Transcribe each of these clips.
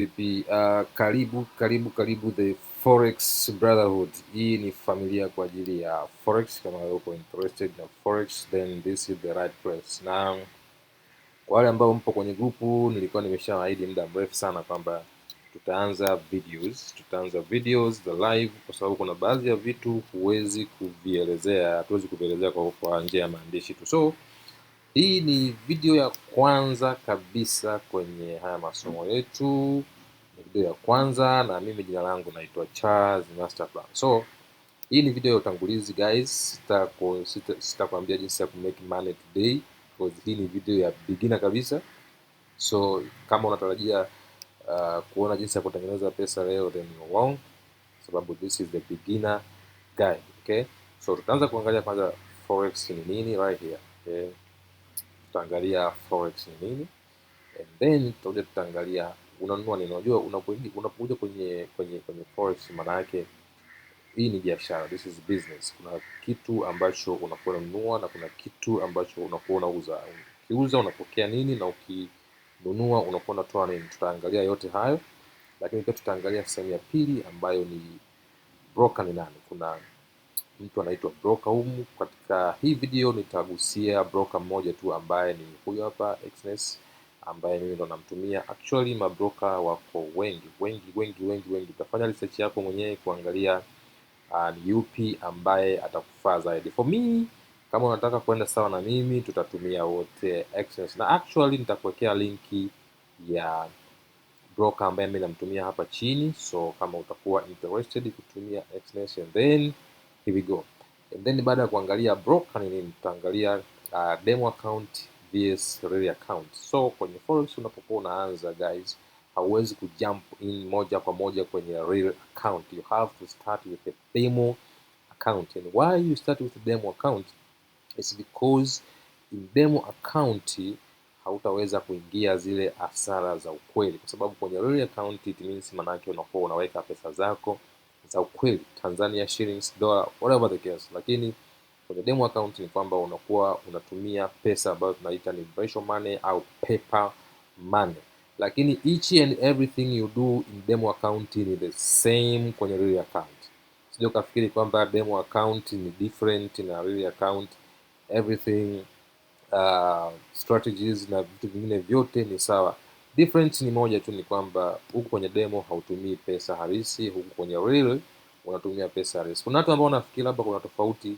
Vipi, karibu the Forex Brotherhood. Hii ni familia kwa ajili ya Forex. Kama uko interested na Forex, then this is the right place. Na kwa wale ambao mpo kwenye grupu, nilikuwa nimeshawaahidi muda mrefu sana kwamba tutaanza videos the live, kwa sababu kuna baadhi ya vitu hatuwezi kuvielezea kwa njia ya maandishi tu. So hii ni video ya kwanza kabisa kwenye haya masomo yetu, ni video ya kwanza, na mimi jina langu naitwa Charles Masterplan. So hii ni video ya utangulizi guys. Sitakwambia jinsi ya kumake money today, because hii ni video ya beginner kabisa. So kama unatarajia kuona jinsi ya kutengeneza pesa leo, then you're wrong, sababu this is the beginner guide. Okay, so tutaanza kuangalia kwanza forex ni nini right here. Okay, tutaangalia forex ni nini, and then tutaangalia unanunua nini. Unajua unapokuja kwenye forex, maana yake hii ni biashara, this is business. Kuna kitu ambacho unakuwa unanunua na kuna kitu ambacho unakuwa unauza. Ukiuza unapokea nini, na ukinunua unakuwa unatoa nini. Tutaangalia yote hayo, lakini pia tutaangalia sehemu ya pili ambayo ni broker ni nani. Kuna mtu anaitwa broker humu. Katika hii video nitagusia broker mmoja tu ambaye ni huyu hapa Exness, ambaye mimi ndo namtumia. Actually mabroker wako wengi. Utafanya research yako mwenyewe kuangalia ni yupi ambaye atakufaa zaidi. For me, kama unataka kwenda sawa na mimi, tutatumia wote Exness, na actually nitakuwekea linki ya broker ambaye mimi namtumia hapa chini. So kama utakuwa interested kutumia Exness, and then here we go. And then baada ya kuangalia broker ni nini, tutaangalia demo account vs real account. So kwenye forex unapokuwa unaanza guys, hauwezi kujump in moja kwa moja kwenye real account. You have to start with a demo account. And why you start with a demo account is because in demo account hautaweza kuingia zile hasara za ukweli, kwa sababu kwenye real account it means manake unakuwa unaweka pesa zako za ukweli, Tanzania shillings, dollar, whatever the case. Lakini kwenye demo account ni kwamba unakuwa unatumia pesa ambayo tunaita ni virtual money au paper money. Lakini each and everything you do in demo account ni the same kwenye real account. Sio ukafikiri kwamba demo account ni different na real account. Everything strategies na vitu vingine vyote ni sawa. Difference ni moja tu, ni kwamba huku kwenye demo hautumii pesa halisi, huku kwenye real unatumia pesa halisi. Kuna watu ambao wanafikiri labda kuna tofauti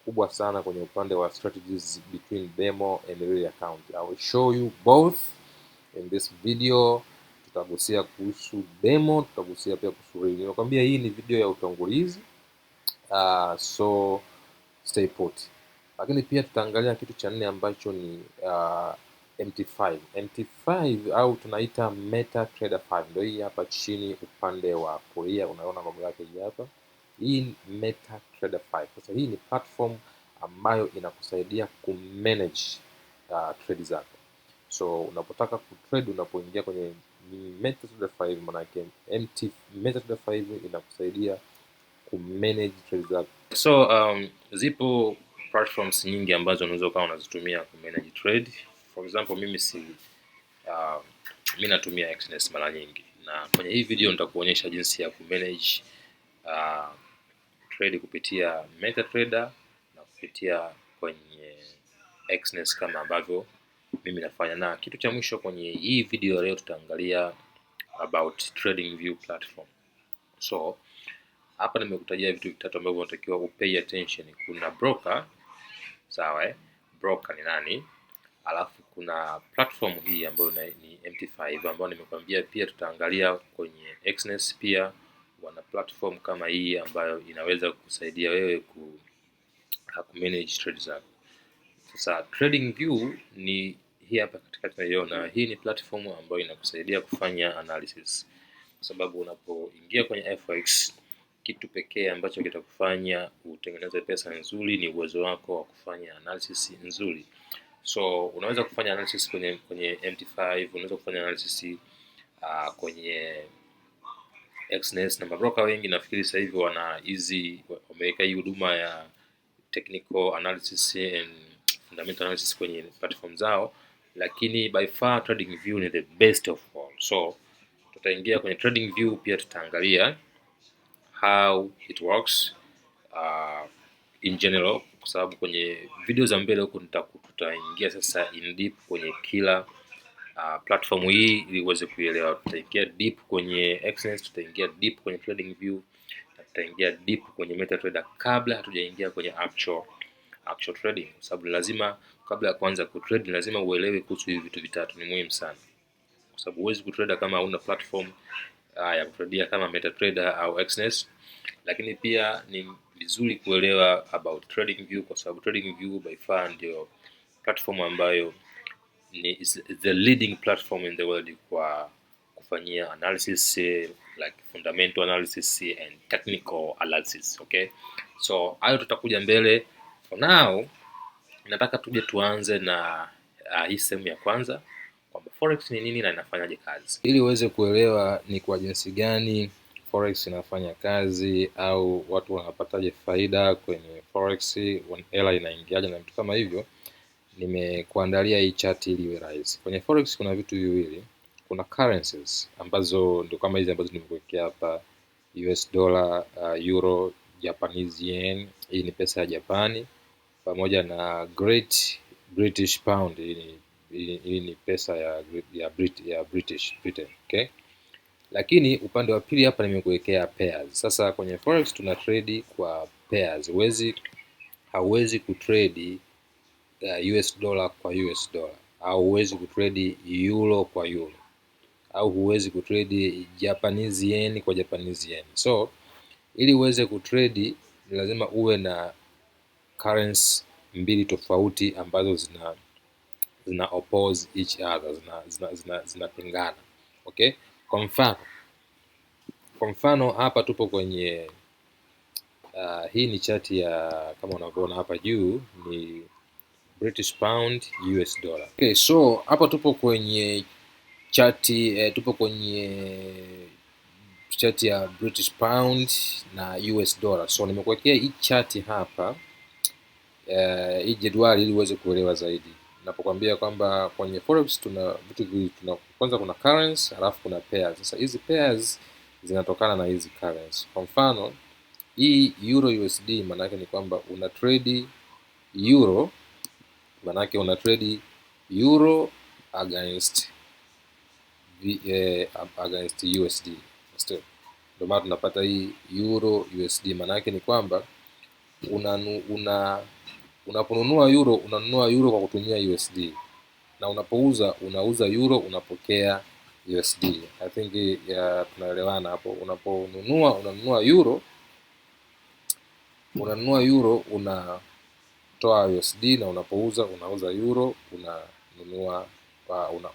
kubwa sana kwenye upande wa strategies between demo and real account. I will show you both in this video. Tutagusia kuhusu demo, tutagusia pia kuhusu real. Nimekwambia hii ni video ya utangulizi, so stay put. Lakini pia tutaangalia kitu cha nne ambacho ni MT5 au tunaita MetaTrader 5. Ndio hii hapa chini upande wa kulia unaona logo yake hii hapa. Hii MetaTrader 5. Sasa hii ni platform ambayo inakusaidia kumanage trade zako. So unapotaka kutrade, unapoingia kwenye MetaTrader 5, maana yake MetaTrader 5 inakusaidia kumanage trade zako. So zipo platforms nyingi ambazo unaweza ukawa unazitumia ku manage trade. For example, mimi natumia Exness mara nyingi, na kwenye hii video nitakuonyesha jinsi ya ku manage trade kupitia MetaTrader na kupitia kwenye Exness kama ambavyo mimi nafanya. Na kitu cha mwisho kwenye hii video leo tutaangalia about TradingView platform. So hapa nimekutajia vitu vitatu ambavyo unatakiwa upay attention. Kuna broker, sawa broker ni nani? Alafu kuna platform hii ambayo ni MT5 ambayo nimekwambia. Pia tutaangalia kwenye Exness, pia wana platform kama hii ambayo inaweza kukusaidia wewe ku manage trades zako. Sasa TradingView ni hii hapa katikati tunaiona. Hii ni platform ambayo inakusaidia kufanya analysis, kwa sababu unapoingia kwenye FX, kitu pekee ambacho kitakufanya utengeneze pesa nzuri ni uwezo wako wa kufanya analysis nzuri. So unaweza kufanya analysis kwenye MT5, unaweza kufanya analysis kwenye Exness, na mabroker wengi nafikiri sasa hivi wameweka hii huduma ya technical analysis and fundamental analysis kwenye platform zao, lakini by far TradingView ni the best of all. So tutaingia kwenye trading view, pia tutaangalia how it works in general, kwa sababu kwenye video za mbele huko tutaingia sasa in deep kwenye kila platform hii ili uweze kuelewa. Tutaingia deep kwenye Exness, tutaingia deep kwenye trading view, na tutaingia deep kwenye MetaTrader kabla hatujaingia kwenye actual trading, kwa sababu lazima kabla ya kuanza kutrade lazima uelewe kuhusu hivi vitu vitatu. Ni muhimu sana, kwa sababu huwezi kutrade kama hauna platform ya kutradia kama MetaTrader au Exness. Lakini pia ni vizuri kuelewa about TradingView, kwa sababu TradingView by far ndio platform ambayo is the leading platform in the world kwa kufanyia analysis, like fundamental analysis and technical analysis. Okay, so hayo tutakuja mbele. For now nataka tuje tuanze na hii sehemu ya kwanza, kwamba forex ni nini na inafanyaje kazi, ili uweze kuelewa ni kwa jinsi gani forex inafanya kazi au watu wanapataje faida kwenye forex, hela inaingiaje na vitu kama hivyo. Nimekuandalia hii chart ili iwe rahisi. Kwenye forex kuna vitu viwili, kuna currencies ambazo ndio kama hizi ambazo nimekuwekea hapa: US dollar, euro, Japanese yen, hii ni pesa ya Japani, pamoja na Great British Pound, hii ni pesa ya Britain. Okay, lakini upande wa pili hapa nimekuwekea pairs. Sasa kwenye forex tuna trade kwa pairs. Hauwezi kutrade US dollar kwa US dollar, au huwezi kutrade euro kwa euro, au huwezi kutrade Japanese yen kwa Japanese yen. So ili uweze kutrade ni lazima uwe na currency mbili tofauti ambazo zina oppose each other, zinapingana. Okay, kwa mfano hapa tupo kwenye hii ni chart ya, kama unavyoona hapa juu ni British Pound US dollar. Okay, so hapa tupo kwenye chart ya British Pound na US dollar. So nimekuwekea hii chart hapa, hii jedwali ili uweze kuelewa zaidi. Napokuambia kwamba kwenye forex tuna vitu viwili, kwanza kuna currency alafu kuna pairs. Sasa hizi pairs zinatokana na hizi currency. Kwa mfano hii euro USD, maana yake ni kwamba una trade euro, maana yake una trade euro against USD. Ndio maana tunapata hii euro USD. Maana yake ni kwamba unaponunua euro unanunua euro kwa kutumia USD, na unapouza unauza euro unapokea USD. I think tunaelewana hapo. Unanunua euro unatoa USD, na unapouza unauza euro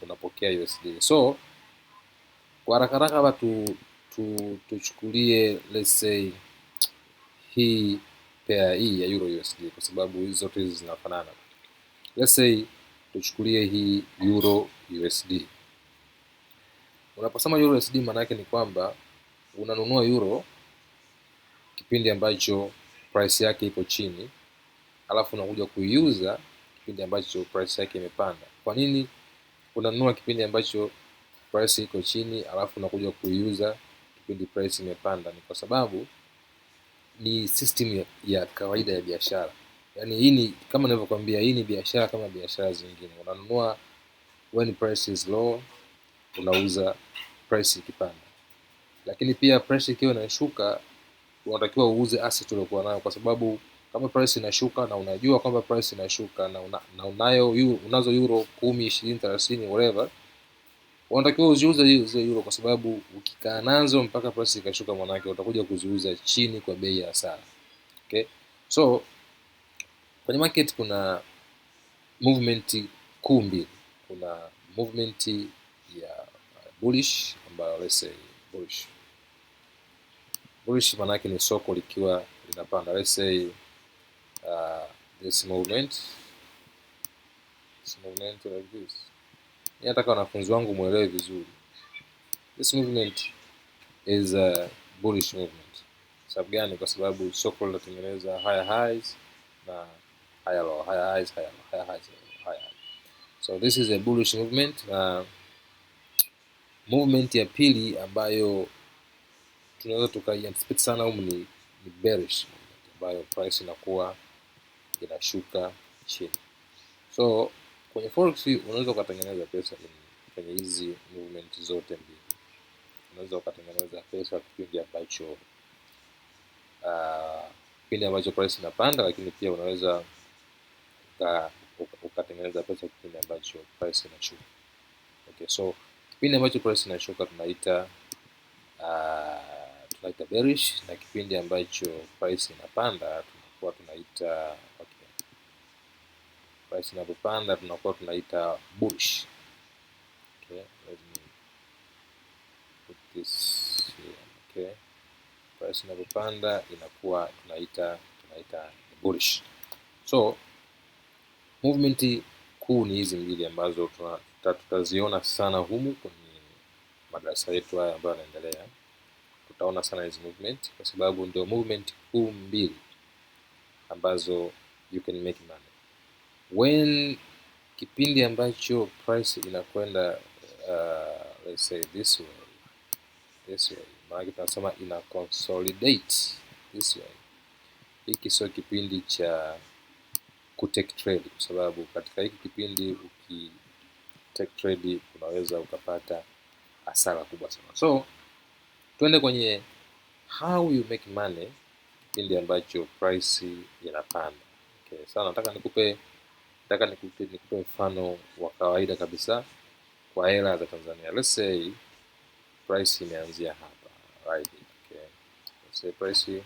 unapokea USD. So kwa haraka hapa tuchukulie let's say hii pair hii ya euro USD, kwa sababu hizi zote hizi zinafanana. Let's say tuchukulie hii euro USD. Unaposema euro USD, maana yake ni kwamba unanunua euro kipindi ambacho price yake iko chini, alafu unakuja kuiuza kipindi ambacho price yake imepanda. Kwa nini unanunua kipindi ambacho price iko chini alafu unakuja kuiuza kipindi price imepanda? Ni kwa sababu ni system ya kawaida ya biashara. Yaani hii ni kama nilivyokuambia, hii ni biashara kama biashara zingine. Unanunua when price is low, unauza price ikipanda. Lakini pia price ikiwa inashuka, unatakiwa uuze asset uliokuwa nayo, kwa sababu kama price inashuka na unajua kwamba price inashuka na unazo euro 10, 20, 30 whatever, unatakiwa uziuze hizo euro, kwa sababu ukikaa nazo mpaka price ikashuka, maana yake utakuja kuziuza chini kwa bei ya hasara. Okay, so kwenye market kuna movement kuu mbili. Kuna movement ya bullish, ambayo let's say bullish maana yake ni soko likiwa linapanda. Let's say this movement like this. Nataka wanafunzi wangu muelewe vizuri. This movement is a bullish movement. Sababu gani? Kwa sababu soko linatengeneza higher highs na higher low, higher highs, higher low, higher highs, higher highs. So this is a bullish movement. Movement ya pili ambayo tunaweza tukaianticipate sana humu ni bearish movement, ambayo price inakuwa inashuka chini. So kwenye forex unaweza ukatengeneza pesa kwenye hizi movement zote mbili. Unaweza ukatengeneza pesa kipindi ambacho price inapanda, lakini pia unaweza ukatengeneza pesa kipindi ambacho price inashuka. Okay, so kipindi ambacho price inashuka tunaita bearish, na kipindi ambacho price inapanda tunakuwa tunaita price inapopanda tunakuwa tunaita bullish. Okay, let me put this here. Okay, price inapopanda inakuwa tunaita bullish. So movement kuu ni hizi mbili ambazo tutaziona sana humu kwenye madarasa yetu haya ambayo yanaendelea. Tutaona sana hizi movement kwa sababu ndio movement kuu mbili ambazo you can make money. When kipindi ambacho price inakwenda let's say this way, maana tunasema ina consolidate this way, hiki sio kipindi cha kutake trade, kwa sababu katika hiki kipindi take trade unaweza ukapata hasara kubwa sana. So twende kwenye how you make money kipindi ambacho price inapanda. Okay, sasa nataka nikupe mfano wa kawaida kabisa kwa hela za Tanzania. Let's say price imeanzia hapa right here. Okay, let's say price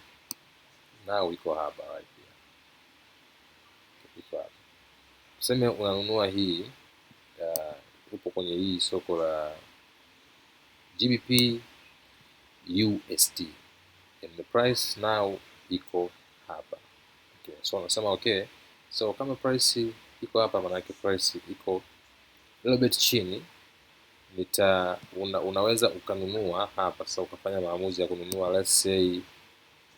now iko hapa right here. Iko hapa. Tuseme unanunua hii upo kwenye hii soko la GBP USD and the price now iko hapa. Okay, so unasema okay, so kama price iko hapa, maana yake price iko little bit chini, unaweza ukanunua hapa. Sasa ukafanya maamuzi ya kununua, let's say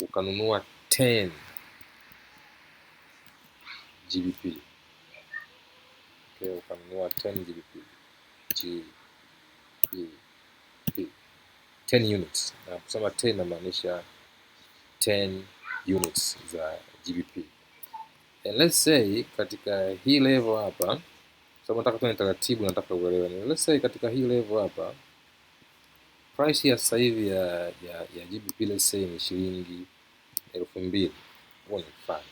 ukanunua 10 GBP. Okay, ukanunua 10 GBP 10 units, na kusema 10 inamaanisha 10 units za GBP. And let's say katika hii level hapa, sababu nataka tuone taratibu, nataka uelewe. Let's say katika hii level hapa price ya sasa hivi ya GBP let's say ni shilingi 2000. Huo ni mfano,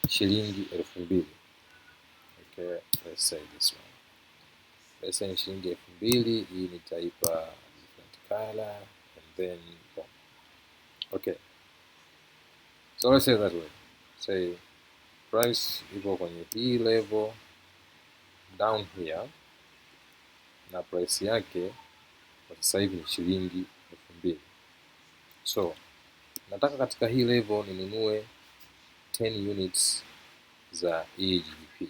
shilingi 2000. Okay, let's say this one, let's say ni shilingi 2000. Hii nitaipa different color and then boom. Okay, so let's say that way, say price ipo kwenye hii level down here, na price yake kwa sasa hivi ni shilingi 2000. So nataka katika hii level ninunue 10 units za hii GBP,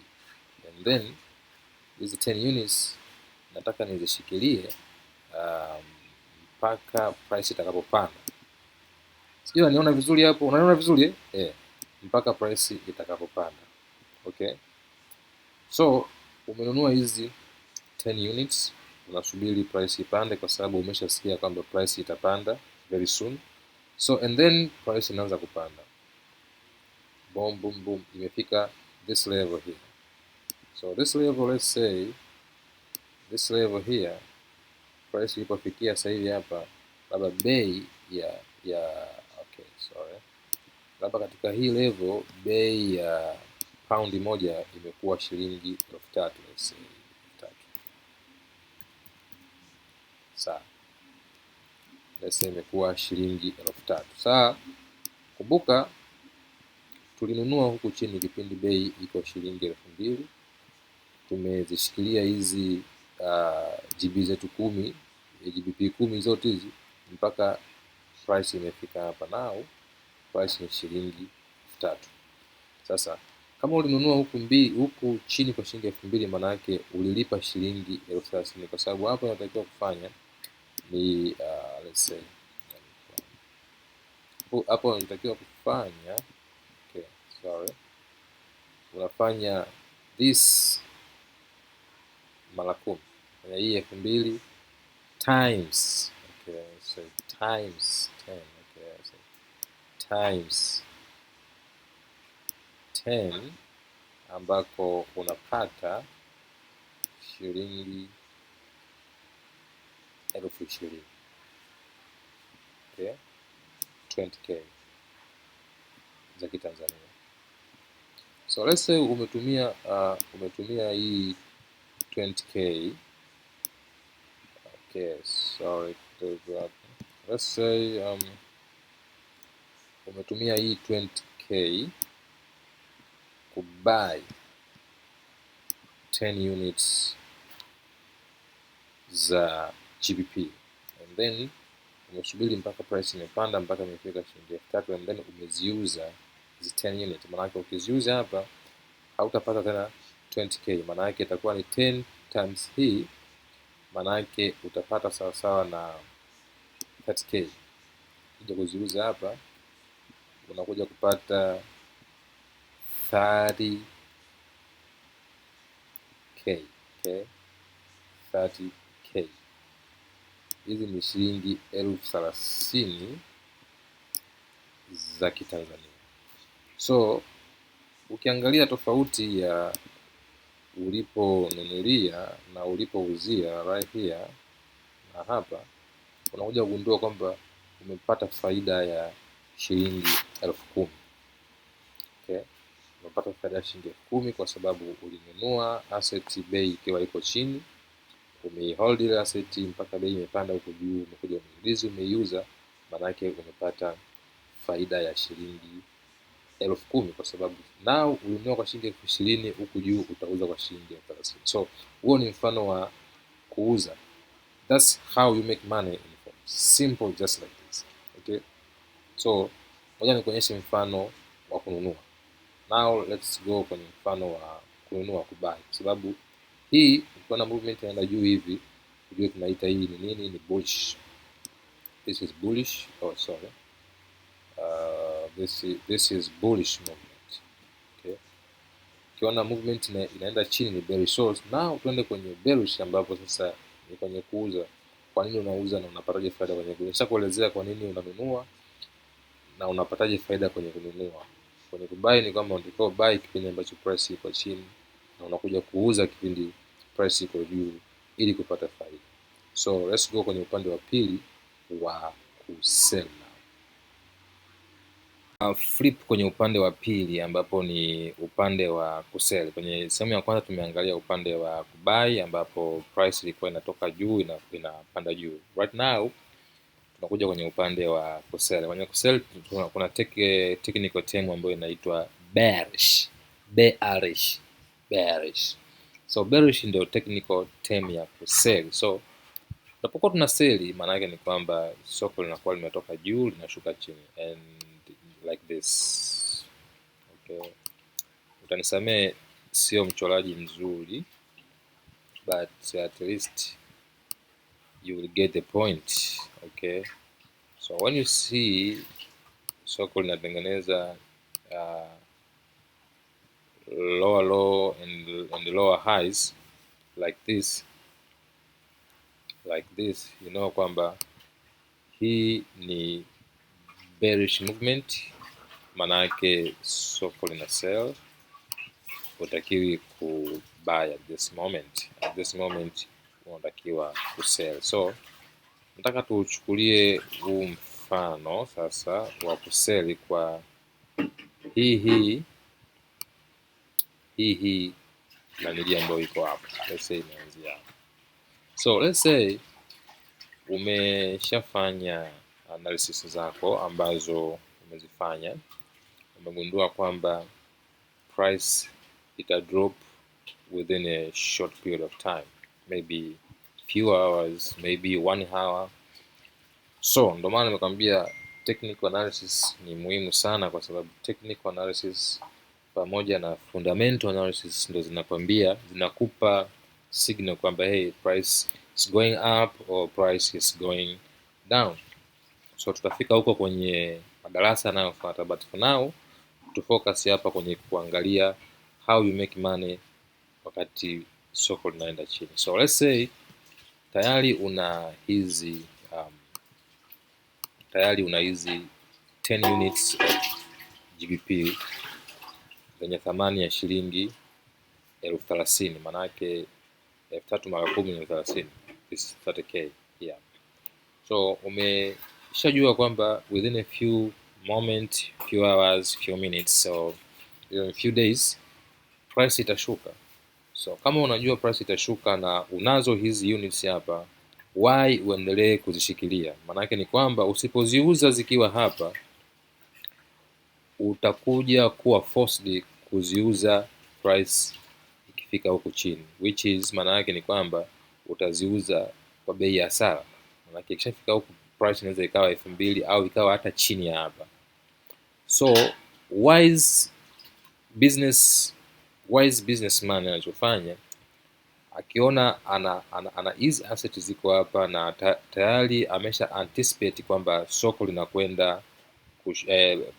and then hizi 10 units nataka nizishikilie mpaka price itakapopanda. Sijui unaniona vizuri hapo? Unaona vizuri mpaka price itakapopanda. Okay, so umenunua hizi 10 units, unasubiri price ipande kwa sababu umeshasikia kwamba price itapanda very soon. So and then price inaanza kupanda, boom boom boom, imefika this level here. So this level, let's say this level here, price ilipofikia sasa hivi hapa, labda bei okay, sorry, labda katika hii level bei ya paundi moja imekuwa shilingi 3000, let's say 3000. Sawa, let's say imekuwa shilingi 3000. Sawa, kumbuka tulinunua huku chini kipindi bei iko shilingi 2000. Tumezishikilia hizi GB zetu 10, GBP 10 zote hizi mpaka price imefika hapa, now price ni shilingi 3000. Sasa kama ulinunua huku chini kwa shilingi 2000, maana yake ulilipa shilingi 30,000, kwa sababu hapo unatakiwa kufanya ni let's say hapo unatakiwa kufanya okay, sorry, unafanya this mara 10 kwenye hii 2000 times, okay, so times 10, okay, so times 10 ambako unapata shilingi 20,000, okay, 20k za Kitanzania. So let's say umetumia hii 20k, okay, sorry, let's say umetumia hii 20k kubuy 10 units za GBP, and then umesubiri mpaka price imepanda mpaka imefika shilingi 3,000, and then umeziuza hizi 10 units. Maana yake ukiziuza hapa hautapata tena 20k, maana yake itakuwa ni 10 times hii, maana yake utapata sawa sawa na 30k. Ukija kuziuza hapa unakuja kupata 30k, okay, 30k. Hizi ni shilingi 30,000 za Kitanzania. So ukiangalia tofauti ya uliponunulia na ulipouzia right here na hapa, unakuja kugundua kwamba umepata faida ya shilingi 10,000. Okay, umepata faida ya shilingi 10,000 kwa sababu ulinunua asset bei ikiwa iko chini, umeihold ile asset mpaka bei imepanda huko juu, umekuja umeingiza, umeiuza, maana yake umepata faida ya shilingi 10,000 kwa sababu now ulinunua kwa shilingi 20,000, huku juu utauza kwa shilingi 30,000. So huo ni mfano wa kuuza. That's how you make money in Forex. Simple, just like this. Okay, so ngoja nikuonyeshe mfano wa kununua. Now let's go kwenye mfano wa kununua, kubuy, kwa sababu hii ukiona movement inaenda juu hivi, ujue tunaita hii ni nini? Ni bullish. This is bullish. Oh, sorry. This is bullish movement. Okay, ukiona movement inaenda chini ni bearish. So now tuende kwenye bearish, ambapo sasa ni kwenye kuuza. Kwa nini unauza na unapataje faida kwenye kuuza? Nishakuelezea kwa nini unanunua na unapataje faida kwenye kununua. Kwenye kubuy ni kama unatakiwa buy kipindi ambacho price iko chini na unakuja kuuza kipindi price iko juu ili kupata faida. So let's go kwenye upande wa pili wa kusell. Flip kwenye upande wa pili ambapo ni upande wa kusell. Kwenye sehemu ya kwanza tumeangalia upande wa kubuy ambapo price ilikuwa inatoka juu inapanda juu. Right now tunakuja kwenye upande wa kusell. Kwenye kusell kuna technical term ambayo inaitwa bearish. So bearish ndio technical term ya kusell. So tunapokuwa tuna sell, maana yake ni kwamba soko linakuwa limetoka juu linashuka chini, and like this. Okay, utanisamee sio mchoraji mzuri, but at least you will get the point. Okay, so when you see soko linatengeneza lower low and lower highs like this, you know kwamba hii ni bearish movement, maana yake soko lina sell, utakiwi ku buy at this moment. At this moment unatakiwa ku sell. So nataka tuchukulie huu mfano sasa wa kusell kwa hii nanili ambayo iko hapa. Let's say inaanzia hapa. So let's say umeshafanya analysis zako ambazo umezifanya, umegundua kwamba price ita drop within a short period of time, maybe few hours, maybe 1 hour. So ndo maana nimekwambia technical analysis ni muhimu sana, kwa sababu technical analysis pamoja na fundamental analysis ndo zinakupa signal kwamba hey, price is going up or price is going down. So tutafika huko kwenye madarasa yanayofuata, but for now to focus hapa kwenye kuangalia how you make money wakati soko linaenda chini. So let's say tayari una hizi tayari una hizi 10 units of GBP zenye thamani ya shilingi 30,000, manake 3,000 mara 10 ni 30, this 30k yeah. So umeshajua kwamba within a few moment, few hours, few minutes, so in few days price itashuka. So kama unajua price itashuka na unazo hizi units hapa, why uendelee kuzishikilia? Maanake ni kwamba usipoziuza zikiwa hapa, utakuja kuwa forced kuziuza price ikifika huku chini, which is maana yake ni kwamba utaziuza kwa bei ya hasara. Maanake ikishafika huku price inaweza ikawa 2,000 au ikawa hata chini ya hapa. So wise businessman anachofanya, akiona ana hizi asset ziko hapa na tayari amesha anticipate kwamba soko linakwenda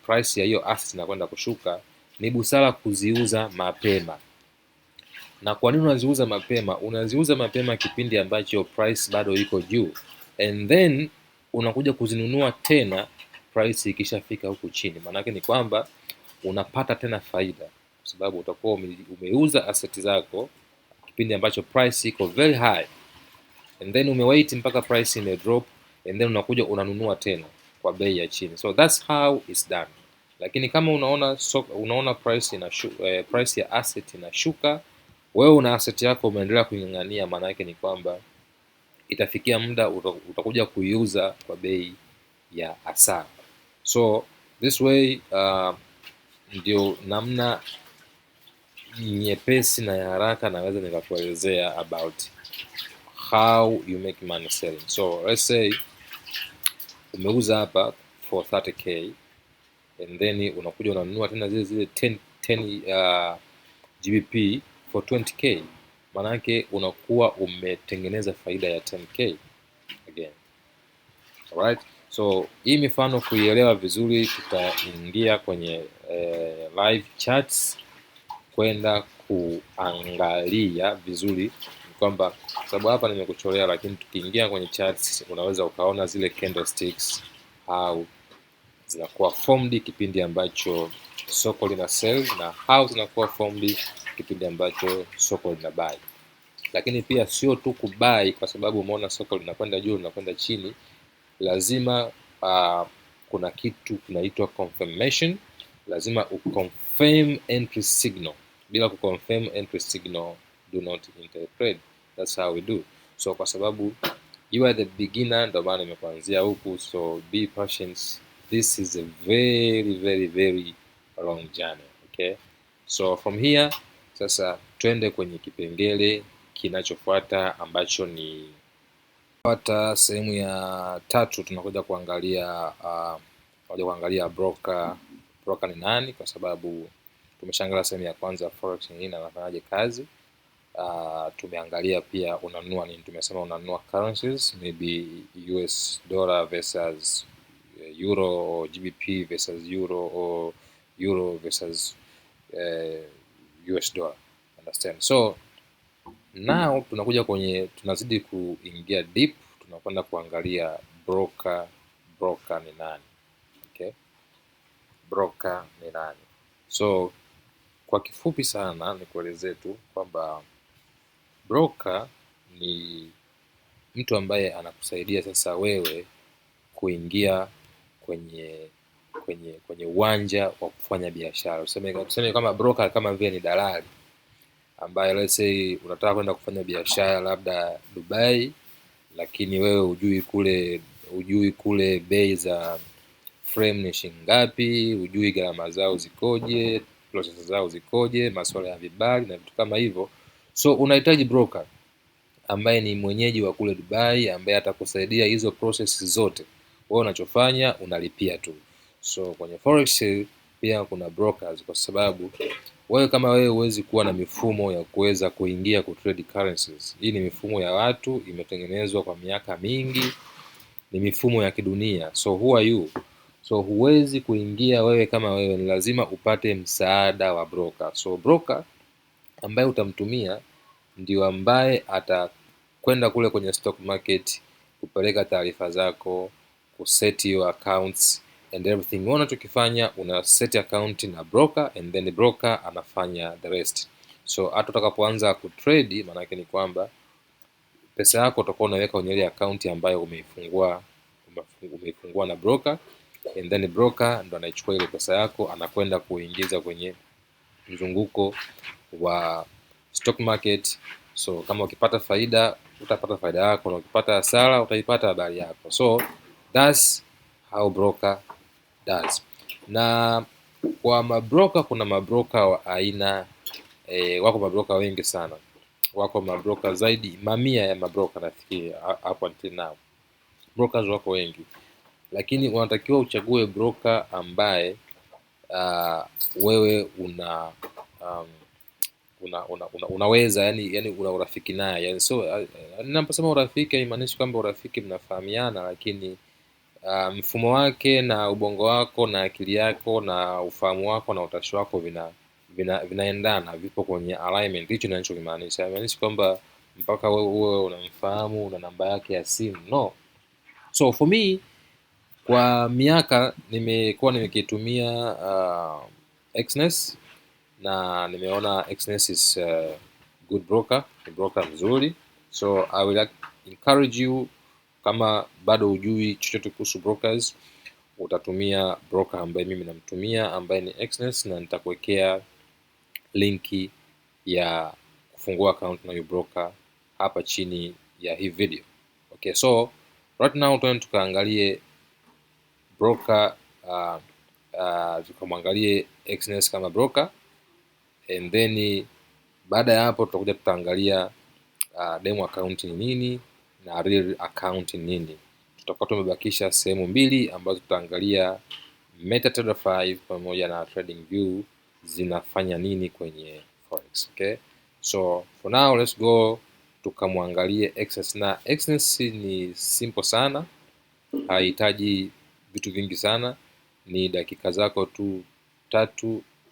price ya hiyo asset inakwenda kushuka, ni busara kuziuza mapema. Na kwa nini unaziuza mapema? Unaziuza mapema kipindi ambacho price bado iko juu, and then unakuja kuzinunua tena price ikishafika huku chini. Maana ni kwamba unapata tena faida, kwa sababu utakuwa umeuza asset zako kipindi ambacho price iko very high, and then umewait mpaka price ime drop, and then unakuja unanunua tena kwa bei ya chini. So that's how it's done. Lakini kama unaona price ya asset inashuka, wewe una asset yako umeendelea kuing'ang'ania, maana yake ni kwamba itafikia muda utakuja kuiuza kwa bei ya hasara. So this way ndio namna nyepesi na ya haraka naweza nikakuelezea about how you make money selling. So let's say umeuza hapa for 30k, and then unakuja unanunua tena zile 10 GBP for 20k, manake unakuwa umetengeneza faida ya 10k again. Alright, so hii mifano kuielewa vizuri, tutaingia kwenye live charts kwenda kuangalia vizuri kwamba, sababu hapa nimekuchorea, lakini tukiingia kwenye charts unaweza ukaona zile candlesticks how zinakuwa formed kipindi ambacho soko lina sell na how zinakuwa formed kipindi ambacho soko lina buy. Lakini pia sio tu kubuy kwa sababu umeona soko linakwenda juu linakwenda chini, lazima kuna kitu kinaitwa confirmation. Lazima uconfirm entry signal. Bila kuconfirm entry signal, do not interpret. That's how we do. So kwa sababu you are the beginner, ndio maana nimekuanzia huku, so be patient. This is a very very very long journey, okay? So from here sasa twende kwenye kipengele kinachofuata ambacho ni sehemu ya 3. Tunakuja kuangalia broker ni nani, kwa sababu tumeshangalia sehemu ya kwanza forex ni nini, anafanyaje kazi. Tumeangalia pia unanunua nini, tumesema unanunua currencies, maybe US dollar versus euro, or GBP versus euro, or euro versus US dollar, understand? So now tunakuja tunazidi kuingia deep, tunakwenda kuangalia broker ni nani, okay? Broker ni nani? So kwa kifupi sana nikuelezee tu kwamba broker ni mtu ambaye anakusaidia sasa wewe kuingia kwenye uwanja wa kufanya biashara. Tuseme kama broker kama vile ni dalali ambaye let's say unataka kwenda kufanya biashara labda Dubai, lakini wewe hujui kule bei za frame ni shilingi ngapi, hujui gharama zao zikoje, process zao zikoje, masuala ya vibali na vitu kama hivyo. So unahitaji broker ambaye ni mwenyeji wa kule Dubai, ambaye atakusaidia hizo process zote. Wewe unachofanya unalipia tu. So kwenye forex pia kuna brokers, kwa sababu wewe huwezi kuwa na mifumo ya kuweza kuingia ku trade currencies. Hii ni mifumo ya watu, imetengenezwa kwa miaka mingi, ni mifumo ya kidunia. So who are you? So huwezi kuingia wewe kama wewe, ni lazima upate msaada wa broker. So broker ambaye utamtumia ndio ambaye kwenda kule kwenye stock market, kupeleka taarifa zako, kuset your accounts and everything. Unachokifanya una set account na broker and then the broker anafanya the rest. So hata utakapoanza kutrade, maana yake ni kwamba pesa yako utakuwa unaweka kwenye ile account ambayo umeifungua na broker, and then broker ndo anaichukua ile pesa yako anakwenda kuingiza kwenye mzunguko wa stock market. So kama ukipata faida utapata faida yako, na ukipata hasara utaipata habari yako. So that's how broker does. Na kwa mabroker, kuna mabroker wa aina wako mabroker wengi sana, wako mabroker zaidi mamia ya mabroker nafikiri hapo until now. Brokers wako wengi, lakini unatakiwa uchague broker ambaye wewe unaweza yani una urafiki naye yani. So ninaposema urafiki haimaanishi kwamba urafiki mnafahamiana, lakini mfumo wake na ubongo wako na akili yako na ufahamu wako na utashi wako vinaendana, vipo kwenye alignment. Hicho ninachokimaanisha. Haimaanishi kwamba mpaka wewe unamfahamu una namba yake ya simu, no. So for me, kwa miaka nimekuwa nikitumia Exness, na nimeona Exness is good broker, ni broker mzuri. So I will encourage you, kama bado hujui chochote kuhusu brokers, utatumia broker ambaye mimi namtumia ambaye ni Exness, na nitakuwekea linki ya kufungua account na hiyo broker hapa chini ya hii video. Okay, so right now tukaangalie broker, tukamwangalie Exness kama broker, and then baada ya hapo tutaangalia demo account ni nini na real account ni nini. Tutakuwa tumebakisha sehemu mbili ambazo tutaangalia MetaTrader 5 pamoja na TradingView zinafanya nini kwenye forex. Okay, so for now let's go tukamwangalie Exness. Na Exness ni simple sana, haihitaji vitu vingi sana, ni dakika zako tu 3,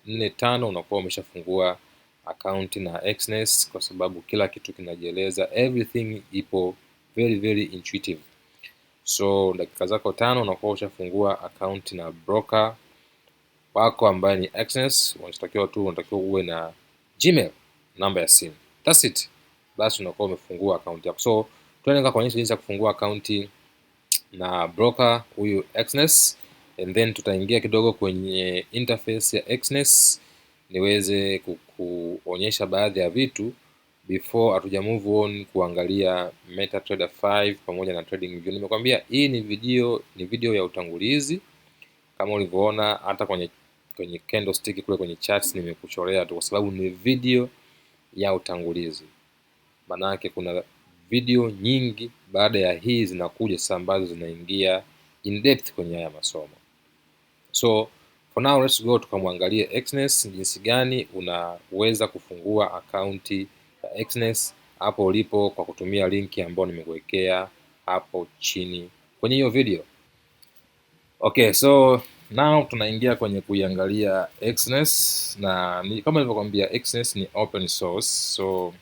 4, 5 unakuwa umeshafungua account na Exness, kwa sababu kila kitu kinajieleza, everything ipo very very intuitive. So dakika zako 5 unakuwa ushafungua account na broker wako ambaye ni Exness. Unatakiwa uwe na Gmail, namba ya simu, that's it, basi unakuwa umefungua account yako. So tunaenda kuonyesha jinsi ya kufungua account na broker huyu Exness, and then tutaingia kidogo kwenye interface ya Exness niweze kuonyesha baadhi ya vitu before hatuja move on kuangalia MetaTrader 5 pamoja na TradingView. Nimekwambia hii ni video ya utangulizi, kama ulivyoona hata kwenye candlestick kule kwenye charts nimekuchorea tu, kwa sababu ni video ya utangulizi. Maana yake kuna video nyingi baada ya hii zinakuja sasa ambazo zinaingia in depth kwenye haya masomo. So for now let's go tukamwangalie Exness, jinsi gani unaweza kufungua akaunti ya Exness hapo ulipo kwa kutumia linki ambayo nimekuwekea hapo chini kwenye hiyo video. Okay, so now tunaingia kwenye kuiangalia Exness, na kama nilivyokuambia Exness ni open source. So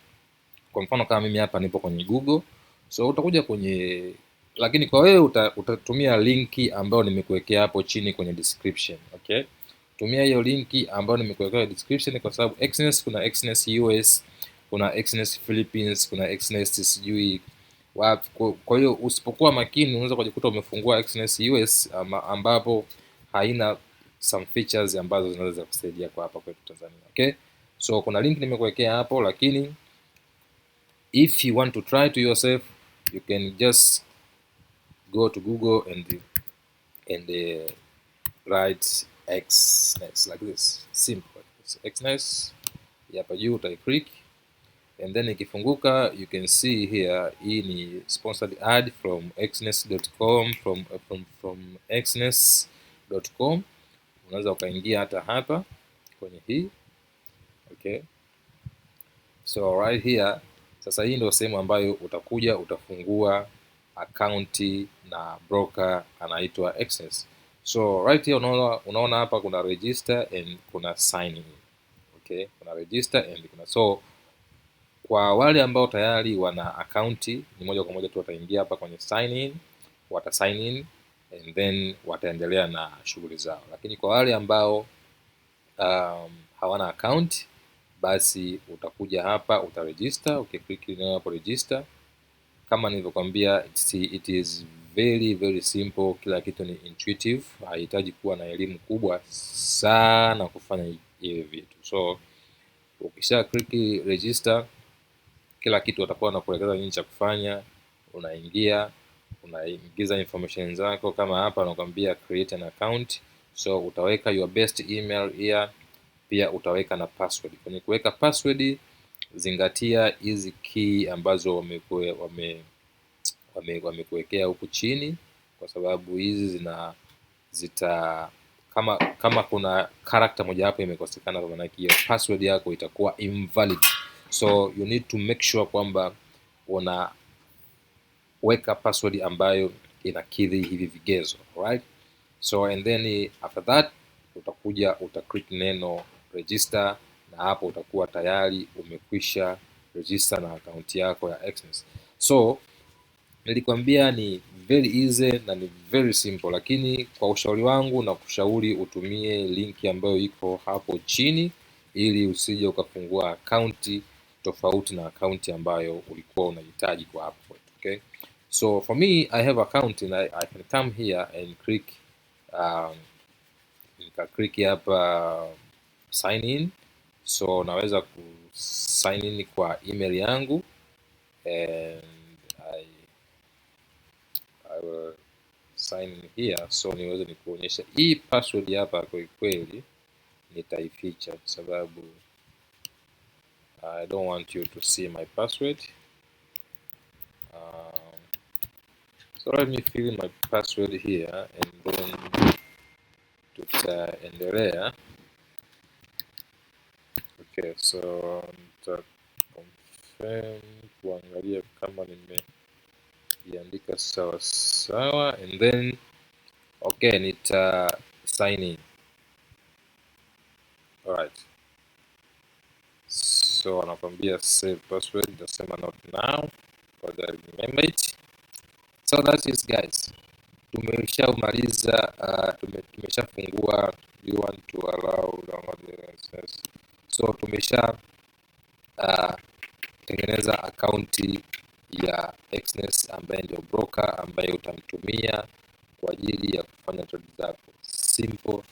kwa mfano kama mimi hapa nipo kwenye Google, so utakuja kwenye, lakini kwa wewe utatumia linki ambayo nimekuwekea hapo chini kwenye description. Okay, tumia hiyo linki ambayo nimekuwekea description, kwa sababu Exness, kuna Exness US, kuna Exness Philippines, kuna Exness sijui wapi. Kwa hiyo usipokuwa makini unaweza kujikuta umefungua Exness US ambapo haina some features ambazo zinaweza kusaidia kwa hapa kwetu Tanzania. Okay, so kuna link nimekuwekea hapo, lakini if you want to try to yourself, you can just go to Google and write Exness like this, simple. So Exness hapa juu utai click, and then ikifunguka you can see here, hii ni sponsored ad from exness.com, from exness.com. Unaweza ukaingia hata hapa kwenye hii. Okay, so right here sasa, hii ndio sehemu ambayo utakuja utafungua akaunti na broker anaitwa Exness. So right here unaona hapa kuna register and kuna sign in. Okay, kuna register and kuna, so kwa wale ambao tayari wana akaunti, ni moja kwa moja tu wataingia hapa kwenye sign in, wata sign in and then wataendelea na shughuli zao. Lakini kwa wale ambao hawana account, basi utakuja hapa utaregister. Ukiklik neno hapo register, kama nilivyokuambia, it is very simple. Kila kitu ni intuitive, haihitaji kuwa na elimu kubwa sana kufanya hivi vitu. So ukisha click register, kila kitu watakuwa wanakuelekeza nini cha kufanya. Unaingia, unaingiza information zako, kama hapa wanakuambia create an account. So utaweka your best email here, pia utaweka na password. Kwenye kuweka password, zingatia hizi key ambazo wamekuwekea huku chini, kwa sababu hizi kama kuna character moja hapo imekosekana, kwa maana hiyo password yako itakuwa invalid. So you need to make sure kwamba unaweka password ambayo inakidhi hivi vigezo, right? So and then after that utakuja click neno register, na hapo utakuwa tayari umekwisha register na akaunti yako ya Exness. So nilikwambia ni very easy na ni very simple, lakini kwa ushauri wangu na kushauri utumie linki ambayo iko hapo chini, ili usije ukafungua akaunti tofauti na akaunti ambayo ulikuwa unahitaji kwa hapo. Okay, so for me I have account and I can come here and click click hapa sign in. So naweza ku sign in kwa email yangu and I will sign in here. So niweze nikuonyesha hii password hapa, kwa kweli nitaificha kwa sababu I don't want you to see my password. So let me fill in my password here and then tutaendelea. Okay, so nita confirm kuangalia kama nimeiandika sawa sawa and then okay, nita sign in. Alright, so anakwambia save password, nitasema not now but I remember it. So that is guys, tumeshamaliza. Tumeshafungua you want to allow access. So tumesha tengeneza akaunti ya Exness ambaye ndio broker ambaye utamtumia kwa ajili ya kufanya trade zako. Simple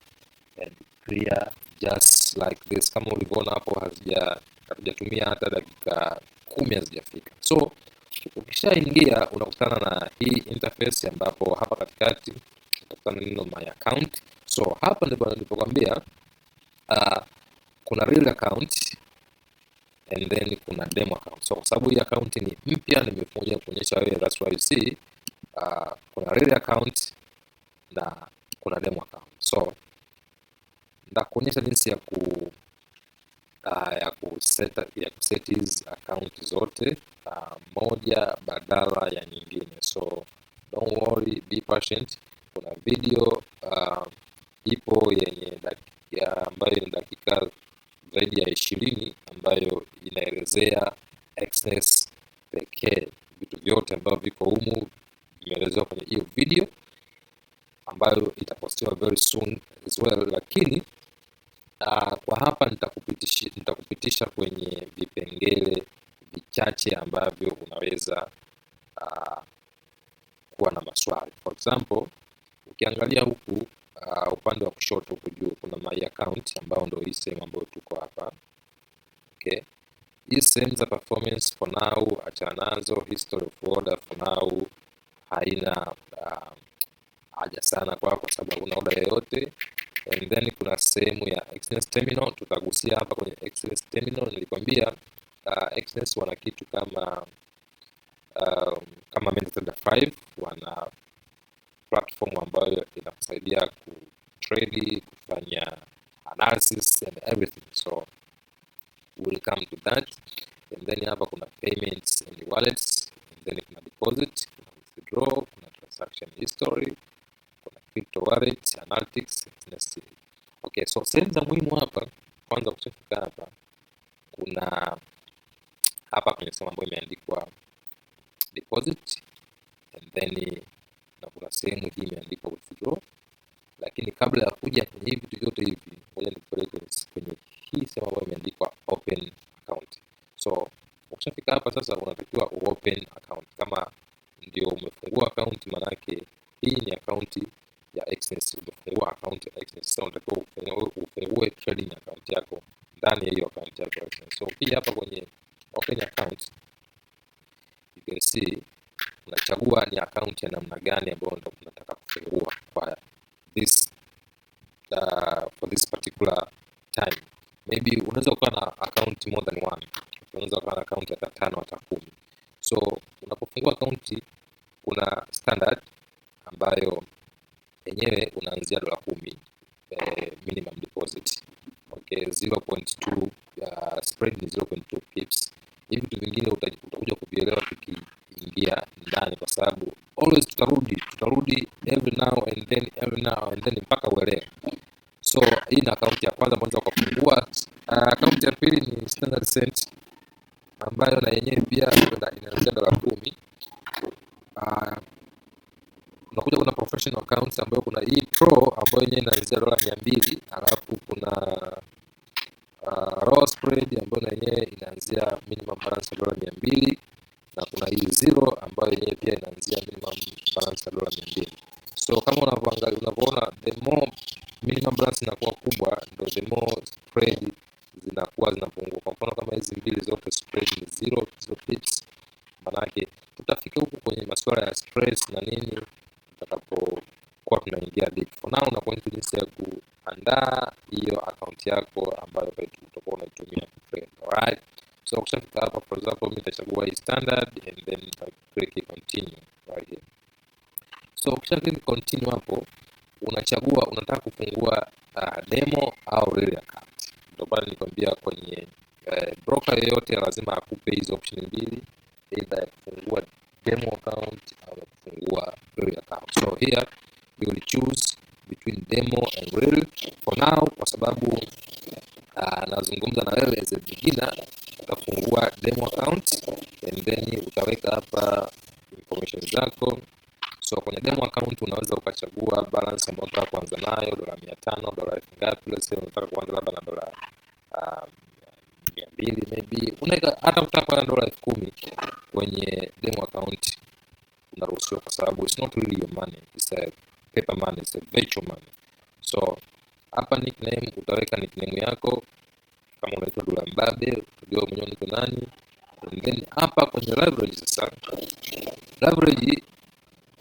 and clear, just like this. Kama ulivyoona hapo, hatujatumia hata dakika 10 hazijafika. So ukishaingia unakutana na hii interface, ambapo hapa katikati utakutana neno my account. So hapa ndipo nilipokuambia kuna real account and then kuna demo account. So kwa sababu hii account ni mpya, nimekuja kuonyesha wewe, that's why you see kuna real account na kuna demo account. So ndakuonyesha jinsi ya kuset hizi account zote moja badala ya nyingine. So don't worry, be patient. Kuna video ipo yenye ambayo ni dakika zaidi ya 20 ambayo inaelezea Exness pekee. Vitu vyote ambavyo viko humu vimeelezewa kwenye hiyo video ambayo itapostiwa very soon as well, lakini kwa hapa nitakupitisha kwenye vipengele vichache ambavyo unaweza kuwa na maswali. For example, ukiangalia huku upande wa kushoto huku juu kuna my account, ambao ndio hii sehemu ambayo tuko hapa. Okay, hii sehemu za performance for now achana nazo. History of order for now haina haja sana kwa sababu una order yoyote. And then kuna sehemu ya Exness terminal, tutagusia hapa kwenye Exness terminal. Nilikwambia Exness wana kitu kama MetaTrader 5, wana platform ambayo inakusaidia kutrade, kufanya analysis and everything. So we'll come to that. And then hapa kuna payments and wallets, and then kuna deposit, kuna withdraw, kuna transaction history, kuna crypto wallet, analytics. Okay, so sehemu za muhimu hapa, kwanza kushafika hapa kuna hapa kwenye sehemu ambayo imeandikwa deposit, and then na kuna sehemu hii imeandikwa withdraw. Lakini kabla ya kuja kwenye hivi vitu vyote hivi, ngoja nikupeleke kwenye hii sehemu ambayo imeandikwa open account. So ukishafika hapa sasa, unatakiwa open account. Kama ndio umefungua account, manake hii ni account ya Exness, umefungua account ya Exness. Sasa unatakiwa ufungue trading account yako ndani ya hiyo account yako Exness. So pia hapa kwenye open account, you can see unachagua ni account ya namna gani ambayo unataka kufungua kwa this for this particular time. Maybe unaweza kuwa na account more than one, unaweza kuwa na account hata 5 hata 10. So unapofungua account, kuna standard ambayo yenyewe unaanzia $10 minimum deposit. Okay, 0.2 spread ni 0.2 pips. Hivi vitu vingine utakuja kuvielewa tukiingia ndani, kwa sababu always tutarudi every now and then mpaka uelewe. So hii ni account ya kwanza ambayo unaweza kufungua. Account ya pili ni Standard Cent ambayo na yenyewe pia inaanzia $10. Unakuja kuna professional accounts ambayo kuna hii Pro ambayo yenyewe inaanzia $200, alafu kuna raw spread ambayo na yenyewe inaanzia minimum balance ya $200, na kuna hii Zero ambayo yenyewe pia inaanzia minimum balance ya $200. So kama unavyoona, the more minimum balance inakuwa kubwa, ndio the more spread zinakuwa zinapungua. Kwa mfano kama hizi mbili zote spread ni 0 pips, manake tutafika huku kwenye masuala ya spreads na nini tutakapokuwa tunaingia deep. For now na point jinsi ya kuandaa hiyo account yako ambayo utakuwa unaitumia kutrade. Alright, so ukishafika hapa, for example mimi nitachagua hii standard and then click continue right here. So ukishafika continue hapo, unachagua unataka kufungua demo au real account. Ndio pale nilikwambia kwenye broker yoyote lazima akupe hizo option mbili, either ya kufungua demo account au ya kufungua real account. So here you will choose between demo and real. For now, kwa sababu nazungumza na wewe as a beginner, utafungua demo account and then utaweka hapa information zako. So kwenye demo account unaweza ukachagua balance ambayo unataka kuanza nayo, $500, dola ngapi. Let's say unataka kuanza labda na dola 200 maybe. Unaweza hata kutaka na dola 10,000 kwenye demo account unaruhusiwa, kwa sababu it's not really your money, it's a paper money, it's a virtual money. So hapa nickname, utaweka nickname yako, kama unaitwa Dula Mbabe, unajua mwenyewe unaitwa nani. And then hapa kwenye leverage sasa, leverage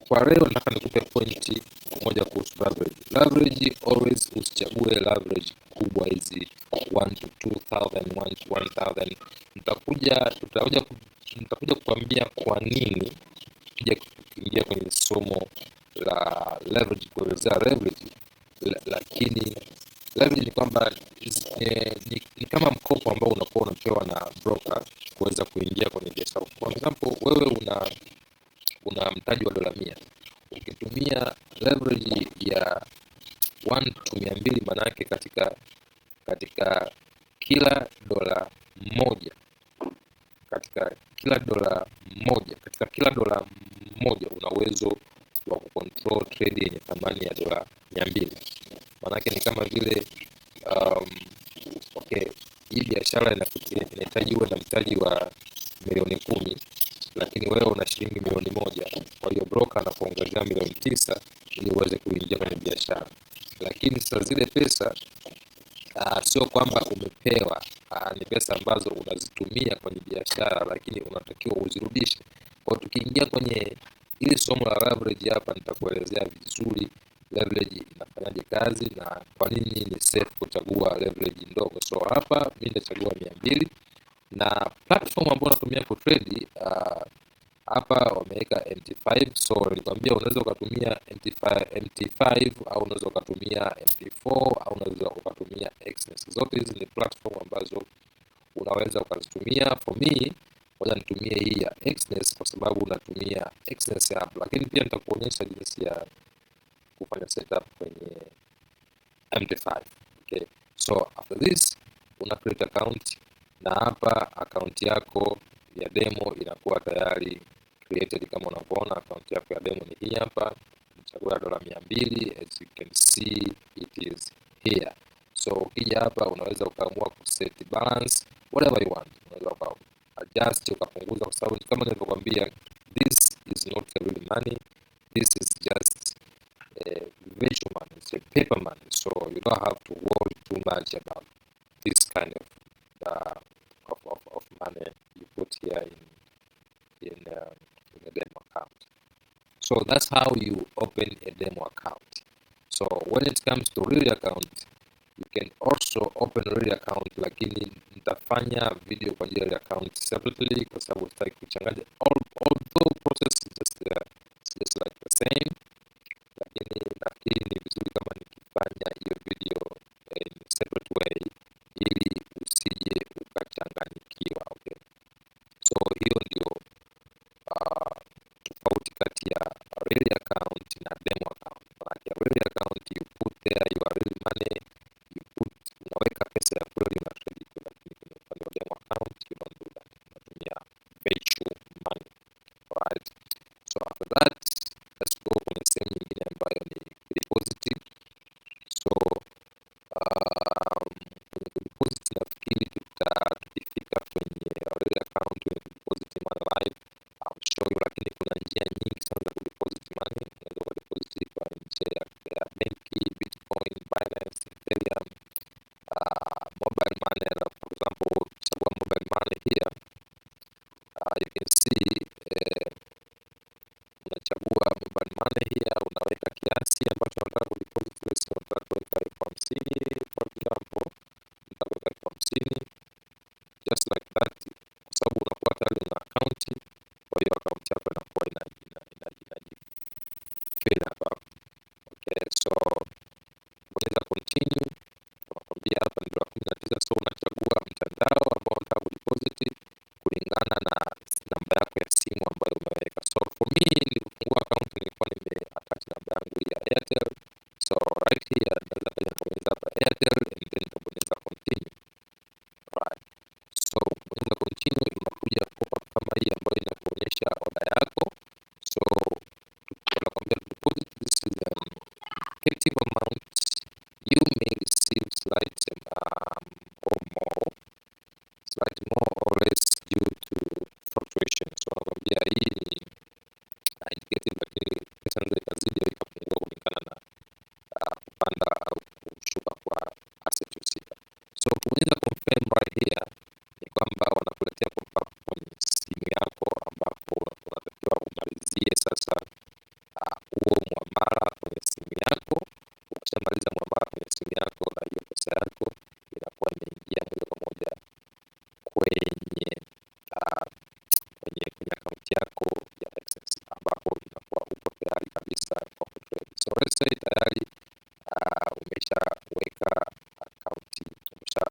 kwa leo nataka nikupe pointi moja kuhusu leverage. Leverage always usichague leverage kubwa hizi 1 to 2000, 1 to 1000. Nitakuja kukwambia kwa nini tukija kuingia kwenye somo la leverage, kuelezea leverage. Lakini leverage ni kwamba ni kama mkopo ambao unakuwa unapewa na broker kuweza kuingia kwenye biashara. For example, wewe una mtaji wa $100, ukitumia leverage ya 1 to 200, manake katika kila dola moja una uwezo wa kucontrol trade yenye thamani ya dola 200. Manake ni kama vile okay, hii biashara inahitaji uwe na mtaji wa milioni 10, lakini wewe una shilingi milioni 1. Kwa hiyo broker anakuongezea milioni 9 ili uweze kuingia kwenye biashara. Lakini sasa zile pesa sio kwamba umepewa, ni pesa ambazo unazitumia kwenye biashara, lakini unatakiwa uzirudishe. Kwa tukiingia kwenye ili somo la leverage hapa, nitakuelezea vizuri leverage inafanyaje kazi na kwa nini ni safe kuchagua leverage ndogo. So hapa mimi nitachagua 200, na platform ambayo natumia ku trade hapa wameweka MT5. So nilikwambia unaweza ukatumia MT5 au unaweza ukatumia MT4 au unaweza ukatumia Exness. Zote hizi ni platform ambazo unaweza ukazitumia. For me, ngoja nitumie hii ya Exness kwa sababu natumia Exness hapa, lakini pia nitakuonyesha jinsi ya kufanya setup kwenye MT5. Okay, so after this una create account, na hapa account yako ya demo inakuwa tayari created. Kama unavyoona account yako ya demo ni hii hapa, chagua $200, as you can see it is here. So ukija hapa unaweza ukaamua kuset balance whatever you want, unaweza uka adjust ukapunguza, kwa sababu kama nilivyokuambia, this is not real money, this is just virtual money, it's a paper money, so you don't have to worry too much about this kind of money you put here in a demo account. So that's how you open a demo account. So when it comes to real account, you can also open real account, lakini nitafanya video kwa ajili ya account separately kwa sababu sitaki kuchanganya, although process is just like the same, lakini nafikiri ni vizuri kama nikifanya hiyo video in separate way ili usije ukachanganyikiwa. Okay, so hiyo ndio tofauti kati ya real account na demo account. Maana real account you put there your real money, unaweka pesa ya kweli na trade, lakini kwenye upande wa demo account you don't do that, unatumia virtual money. Alright, so after that let's go kwenye sehemu nyingine ambayo ni deposit. So kwenye deposit nafikiri tukifika kwenye real account, kwenye deposit money live I'll show you, lakini kuna njia nyingi sana za kudeposit money. Unaweza kudeposit kwa njia ya benki, Bitcoin, Binance, Ethereum, mobile money. For example, chagua mobile money here, you can see unachagua mobile money here, unaweka kiasi ambacho unataka kudeposit. Let's say unataka kuweka $50,000 for example, unataka kuweka $50,000 just like that, kwa sababu unakuwa tayari una account. Kwa hiyo account yako inakuwa fill hapa. Okay, so bonyeza continue. Nakwambia hapa ndio 19, so unachagua mtandao ambao unataka kudeposit kulingana na namba yako ya simu ambayo umeweka. So for me nilifungua account nilikuwa attach namba yangu ya Airtel, so right here naweza kubonyeza hapa Airtel and then kubonyeza continue. Right, so kubonyeza continue inakuja pop-up kama hii ambayo inakuonyesha order yako. So tunakwambia deposit, this is an effective amount you may receive slightly more or less due to fluctuation. So nakwambia hii ni indicative, lakini pesa inaweza ikazidi au ikapungua kulingana na kupanda au kushuka kwa asset husika. So kubonyeza confirm right here ni kwamba wanakuletea pop-up kwenye simu yako ambapo unatakiwa umalizie sasa huo muamala kwenye simu yako. Ukishamaliza muamala kwenye simu yako, na hiyo pesa yako inakuwa imeingia moja kwa moja kwenye account yako ya Access, ambapo inakuwa uko tayari kabisa kwa kutrade. So let's say tayari umeshaweka account,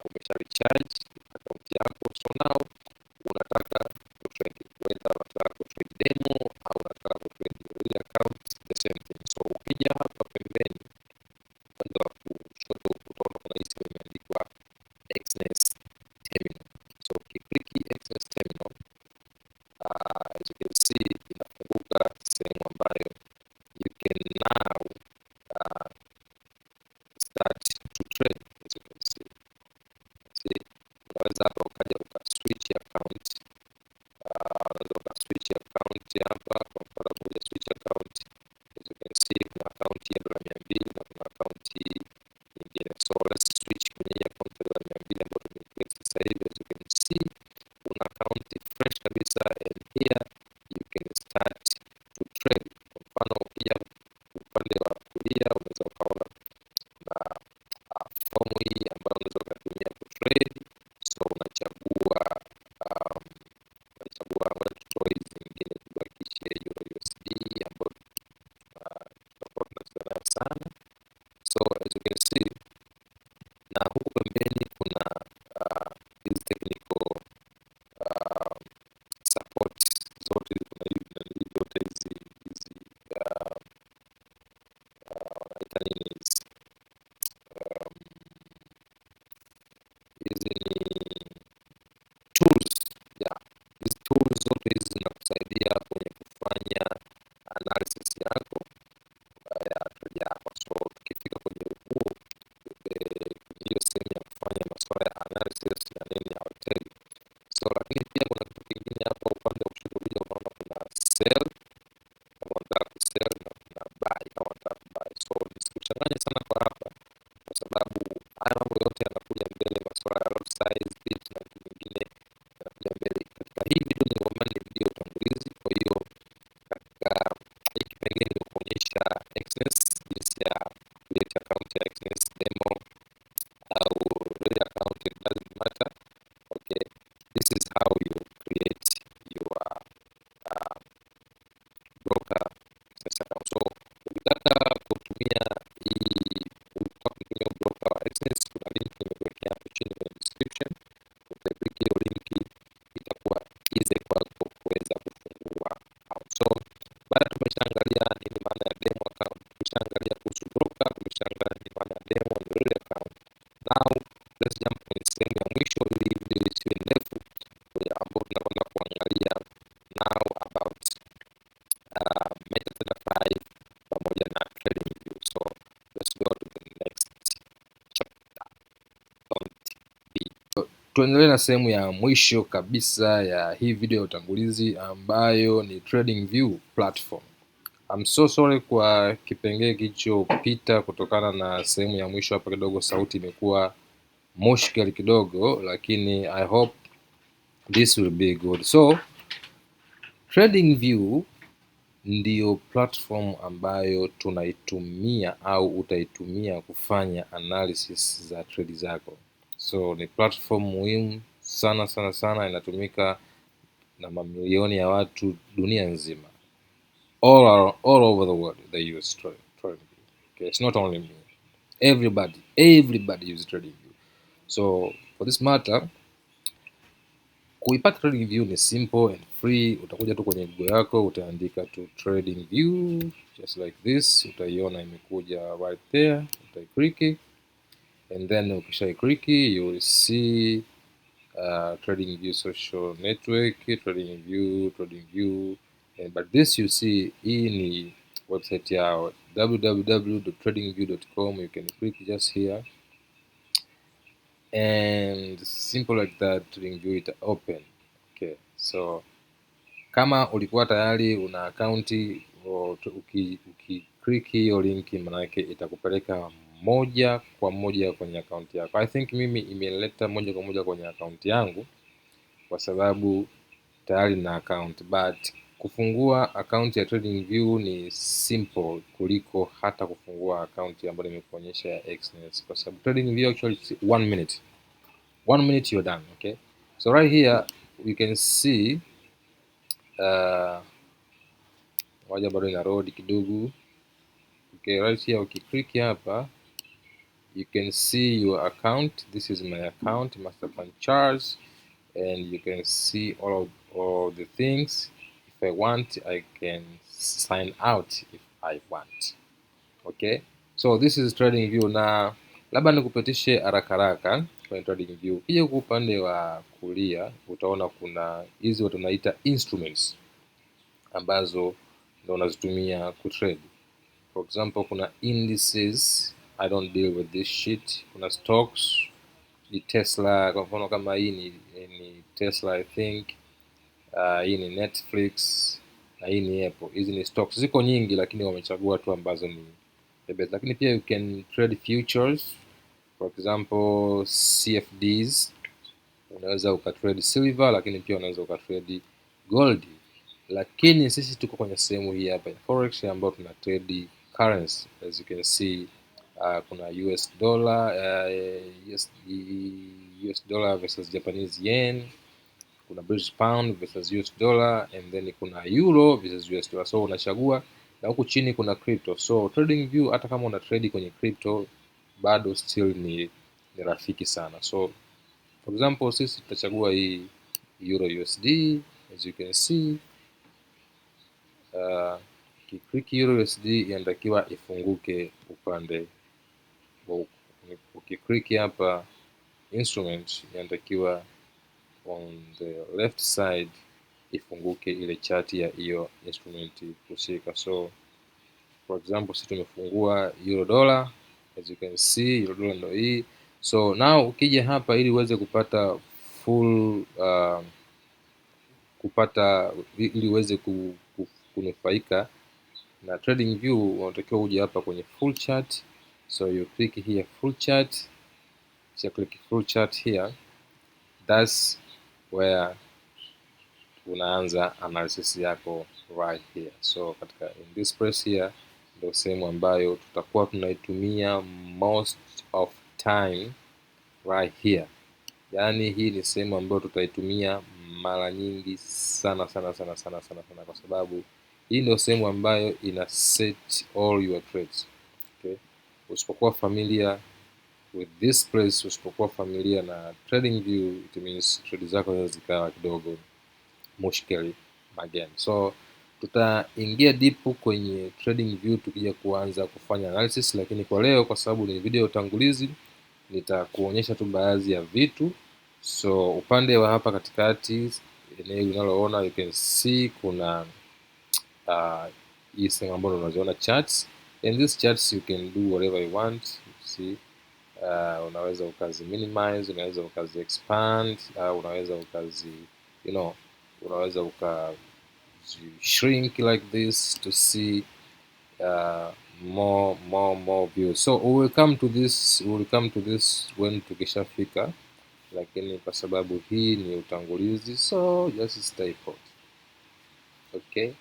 umesha recharge account yako, so now unataka kutrade, whether unataka kutrade demo au unataka kutrade real account, the same thing. So ukija hapa pembeni upande wa kushoto utaona kuna hii sehemu imeandikwa Access Terminal. So ukiklik Access Terminal, as you can see inafunguka sehemu ambayo you can now start to trade. As you can see, unaweza hapa ukaja ukaswitch account, unaweza ukaswitch account hapa. Kwa mfano moja switch account, as you can see kuna account ya $200 na kuna account nyingine. So let's switch kwenye account ya $200 ambayo tumecreate sasa hivi. As you can see kuna account fresh kabisa, and here you can start to trade. Kwa mfano ukija upande wa kulia unaweza ukaona na form hii ambayo unaweza kutumia kutrade. So unachagua tutoe hizi zingine tubakishe hiyo USD ambayo tutakuwa tunatumia sana. So as you can see, na huku pembeni kuna hizi technical support zote, kuna zote hizi wanaita nini hizi ni tools. Yeah, these tools create account ya Exness demo au real account, it doesn't matter. Okay, this is how you create your broker Exness account. So ukitaka kutumia broker wa Exness, kuna link nimekuwekea hapo chini kwenye description. Ukiklik hiyo link itakuwa easy kwako kuweza kufungua account. So baada tumeshaangalia nini maana ya demo account, tumeshaangalia kuhusu broker, tumeshaangalia nini maana ya demo and real account. Now let's jump kwenye sehemu ya mwisho ili video isiwe ndefu, ambapo tunakwenda kuangalia now about MetaTrader 5 pamoja na TradingView. So let's go to the next chapter. Tuendelee na sehemu ya mwisho kabisa ya hii video ya utangulizi ambayo ni TradingView platform. I'm so sorry kwa kipengele kilichopita kutokana na sehemu ya mwisho hapa kidogo sauti imekuwa mushkil kidogo, lakini I hope this will be good. So TradingView ndiyo platform ambayo tunaitumia au utaitumia kufanya analysis za trade zako. So ni platform muhimu sana sana sana, inatumika na mamilioni ya watu dunia nzima. All over the world they use TradingView. Okay, it's not only me. Everybody uses TradingView. So for this matter, kuipata TradingView ni simple and free. Utakuja tu kwenye Google yako, utaandika tu TradingView just like this, utaiona imekuja right there, utaiclick and then ukishaiclick you will see TradingView social network, TradingView, but this you see hii ni website yao www.tradingview.com. You can click just here and simple like that, TradingView it open. Okay, so kama ulikuwa tayari una akaunti, ukiklik hiyo link manake itakupeleka moja kwa moja kwenye akaunti yako. I think mimi imeleta moja kwa moja kwenye akaunti yangu kwa sababu tayari na account, but kufungua account ya TradingView ni simple kuliko hata kufungua account ambayo nimekuonyesha ya Exness, kwa sababu TradingView actually 1 minute you're done. Okay, so right here you can see moja bado ina load kidogo. Okay, right here ukiklik hapa you can see your account. This is my account, Masterplan Charles, and you can see all the things. If I want, I can sign out if I want. Okay, so this is TradingView. Na labda nikupitishe haraka kwenye TradingView. Ukija huko upande wa kulia utaona kuna hizi watu tunaita instruments ambazo ndio unazitumia kutrade. For example, kuna indices, I don't deal with this shit. Kuna stocks, ni Tesla kwa mfano, kama hii ni Tesla I think. Hii ni Netflix na hii ni Apple. Hizi ni stocks, ziko nyingi lakini wamechagua tu ambazo ni the best. Lakini pia you can trade futures, for example CFDs. Unaweza ukatrade silver, lakini pia unaweza ukatrade gold. Lakini sisi tuko kwenye sehemu hii hapa ya forex ambayo tuna trade currency. As you can see, kuna US dollar, US dollar versus Japanese yen, kuna British pound versus US dollar, and then kuna euro versus US dollar. So unachagua, na huku chini kuna crypto. So TradingView hata kama una trade kwenye crypto bado still ni rafiki sana. So for example sisi tutachagua hii euro USD. As you can see, ukiklik euro USD inatakiwa ifunguke upande wa, ukiklik hapa instrument inatakiwa on the left side ifunguke ile chart ya hiyo instrument husika. So for example sisi tumefungua euro dollar, as you can see euro dollar ndio hii. So now ukija hapa ili uweze kupata full ili uweze kunufaika na TradingView unatakiwa uje hapa kwenye full chart. So you click here full chart. So click full chart here, that's where unaanza analysis yako right here. So katika in this place here ndio sehemu ambayo tutakuwa tunaitumia most of time right here. Yaani hii ni sehemu ambayo tutaitumia mara nyingi sana sana sana sana sana sana, kwa sababu hii ndio sehemu ambayo ina set all your trades. Okay, usipokuwa familiar with this place, usipokuwa familiar na TradingView, it means trade zako zinaweza zikawa kidogo mushkeli again. So tutaingia deep kwenye TradingView tukija kuanza kufanya analysis, lakini kwa leo, kwa sababu ni video utangulizi, nitakuonyesha tu baadhi ya vitu. So upande wa hapa katikati, eneo unaloona, you can see kuna hii sehemu ambayo unaziona charts, and these charts you can do whatever you want. You see, unaweza ukazi minimize, unaweza ukazi expand, unaweza ukazi unaweza ukazi shrink like this to see more views. So we will come to this when tukishafika, lakini kwa sababu hii ni utangulizi, so just stay put. Okay,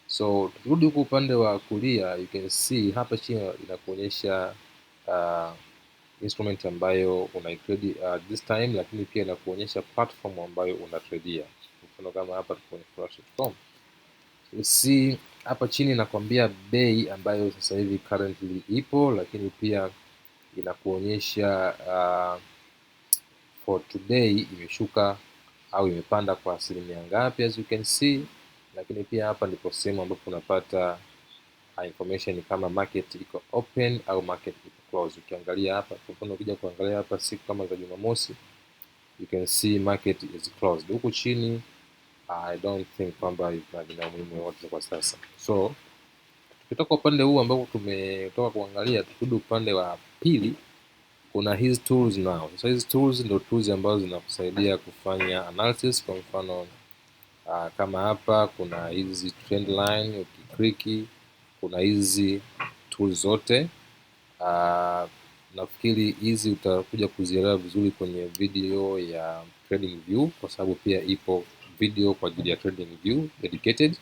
so turudi huku upande wa kulia, you can see hapa chini inakuonyesha instrument ambayo unaitrade this time, lakini pia inakuonyesha platform ambayo unatradia. Mfano kama hapa tuko kwenye Flash.com, you see hapa chini inakwambia bei ambayo sasa hivi currently ipo, lakini pia inakuonyesha for today imeshuka au imepanda kwa asilimia ngapi, as you can see. Lakini pia hapa ndipo sehemu ambapo unapata information kama market iko open au market iko close. Ukiangalia hapa, kwa mfano ukija kuangalia hapa siku kama za Jumamosi, you can see market is closed. Huku chini I don't think kwamba ina umuhimu wote kwa sasa. So tukitoka upande huu ambao tumetoka kuangalia, tukirudi upande wa pili, kuna hizi tools now. So hizi tools ndio tools ambazo zinakusaidia kufanya analysis. Kwa mfano kama hapa kuna hizi trend line, ukikliki kuna hizi tools zote. Nafikiri hizi utakuja kuzielewa vizuri kwenye video ya TradingView, kwa sababu pia ipo video kwa ajili ya TradingView dedicated.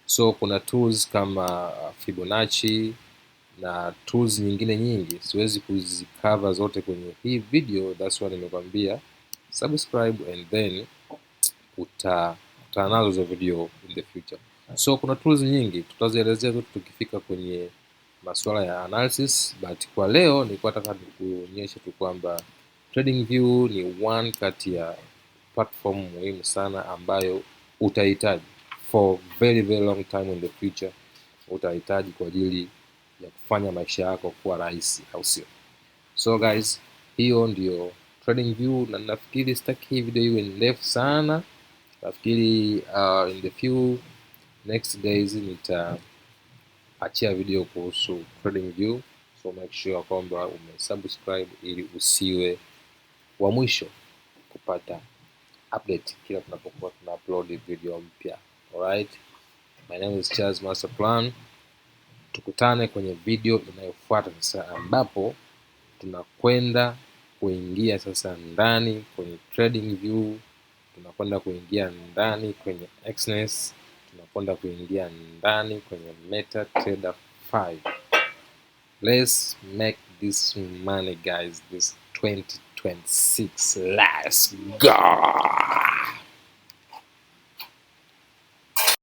So kuna tools kama Fibonacci na tools nyingine nyingi, siwezi kuzikava zote kwenye hii video, that's why nimekwambia subscribe and then utakutana nazo za video in the future. So kuna tools nyingi, tutazielezea zote tukifika kwenye masuala ya analysis, but kwa leo nilikuwa nataka nikuonyeshe tu kwamba TradingView ni one kati ya platform muhimu sana ambayo utahitaji for very long time in the future. Utahitaji kwa ajili ya kufanya maisha yako kuwa rahisi, au sio? So guys, hiyo ndio TradingView, na nafikiri sitaki hii video iwe ndefu sana. Nafikiri in the few next days nitaachia video kuhusu TradingView, so make sure kwamba umesubscribe ili usiwe wa mwisho kupata update kila tunapokuwa tuna upload video mpya. Alright, my name is Charles Master Plan. Tukutane kwenye video inayofuata sasa, ambapo tunakwenda kuingia sasa ndani kwenye TradingView, tunakwenda kuingia ndani kwenye Exness, tunakwenda kuingia ndani kwenye MetaTrader 5. Let's make this money guys, this 2026. Let's go.